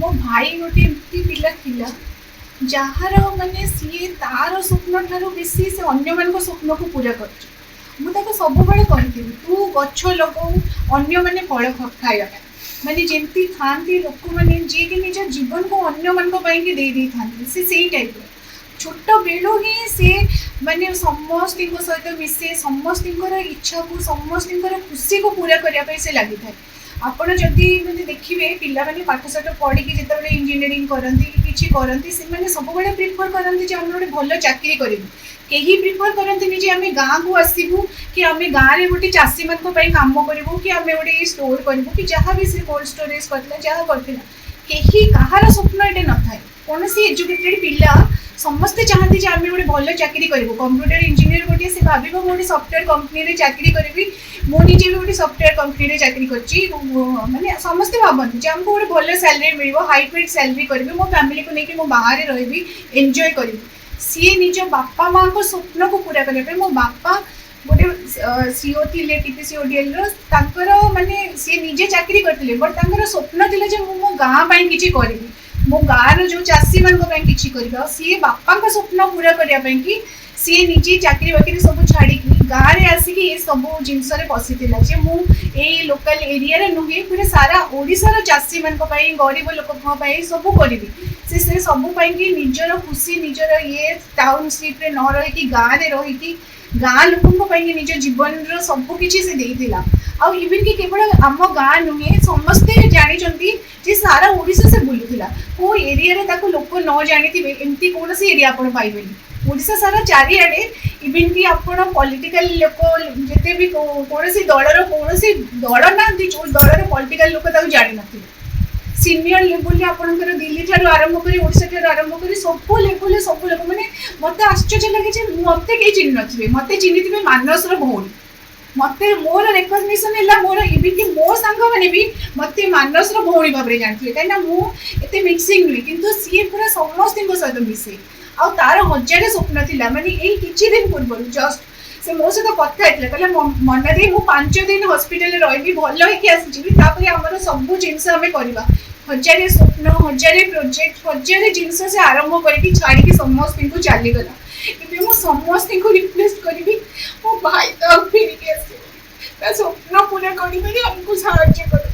मो भाई गोटे एमती पिला थिला जार माने सी तार स्वप्न ठारू बेसी से अन्य मान स्वप्न को पूरा कर सब कही तू गछ लगौ अन्य मैंने फल खाया माने जमती थांती लोक मैंने जी कि निज जीवन को अन्य मान दे था से टाइप छोट बेलू ही सी माने समस्त सहित मिसे समस्त इच्छा को समस्त खुशी को पूरा करने से लगी था आपण जदि मैंने देखिए पिला माने पाठशाठ पढ़ी जिते इंजीनियरिंग करती किसी करती से सब प्रिफर करती आम गोटे भल चाकरी करूँ कहीं प्रिफर करती जे आम गाँव को आसबू कि आम गाँव में गोटे चाषी मान कम करूँ कि आम गोटे स्टोर करूँ कि जहाँ भी से कोल्ड स्टोरेज करता जहाँ करता कहीं कहार स्वप्न ये न था कौन सी एजुकेटेड पिला समस्ते चाहती जे आम गोटे भल चाकरी करूँ कंप्यूटर इंजीनियर गोटे से भाव गोटे सफ्टवेयर कंपनी चाकरी करी मु निजे भी गोटे सफ्टवेयर कंपनी चाकरी कर माने समस्ते भावती जे आमको गोटे भल सैलरी मिल हाई पेड सैलरी करी मो फैमिली को लेकिन मो बाहर रही एंजॉय करी सी निज बापा माँ को स्वप्न को पूरा करने मो बापा गोटे सीओ थे टीपीसीओडीएल माने सी निजे चाकरी करते बट स्वप्न थी मो गाँ किसी करी मो गाँव जो चाषी मान किसी कर सी बापा स्वप्न पूरा करने सी निजे चाकरी बाकरी सब छाड़ी गाँव में आसिक ये सब जिनस पशिला जे मुझे लोकल एरिया नुहे पूरा सारा ओडिशार चाषी मान गरीब लोक सब करी से सब निजर खुशी निजर ये टाउनशिप न रही गाँव में रही गाँ लोक निज जीवन सबकि से देता आउ इवन कि केवल आम गाँ नुहे समस्ते जानते सारा ओडिशा से बुलूला को एरिया लोक न जानी एमती कौन सी एरिया आप पाइबे ओडिशा सारा चारिआडे इवन कि आप पॉलिटिकल लोक जिते भी कौन सी दलर कौन सी दल ना जो दलर पॉलिटिकल लोक जानी न सीनियर लेवल आपंकर दिल्ली ठार आरंभ कर ओडिशा ठार आरंभ कर सब लेवल सब लोक मैंने मत आश्चर्य लगे मत कहीं चिन्ह थे मत चिन्ह थे मानस भौणी मत मोर रेकग्निशन है मोर इवन कि मो सांग मैंने भी मत मानस भौणी भाव में जानते कहीं मुझे मिक्सिंग नुहे कि सी पूरा समस्त सहित मिसे आ तार हजार स्वप्न थिला माने यही किछि दिन पूर्व जस्ट से मो सहित कथा कहले मन दे मु 5 दिन हॉस्पिटल रही भल होइक आसी आमर सब जिनस आम करवा हजार स्वप्न हजार प्रोजेक्ट हजार जिनस से आरंभ करके छाड़ी समस्त को चलीगला मु समस्त को रिक्वेस्ट करी मो भाई तो फेरिक आस स्वप्न पूरा करने आमको साहाଯ୍य कर